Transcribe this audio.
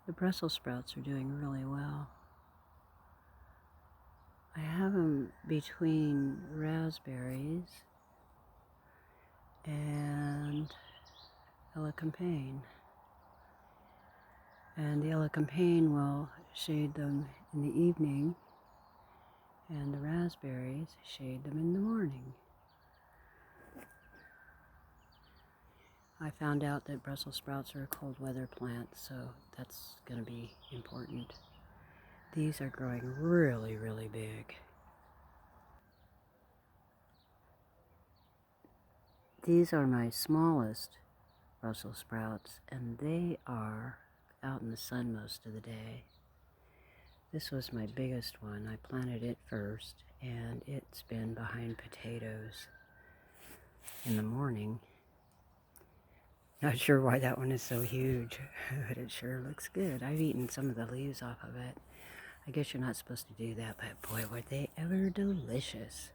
The Brussels sprouts are doing really well. I have them between raspberries and elecampane. And the elecampane will shade them in the evening, and the raspberries shade them in the morning. I found out that Brussels sprouts are a cold weather plant, so that's going to be important. These are growing really, really big. These are my smallest Brussels sprouts, and they are out in the sun most of the day. This was my biggest one. I planted it first, and it's been behind potatoes in the morning. Not sure why that one is so huge, but it sure looks good. I've eaten some of the leaves off of it. I guess you're not supposed to do that, but boy, were they ever delicious.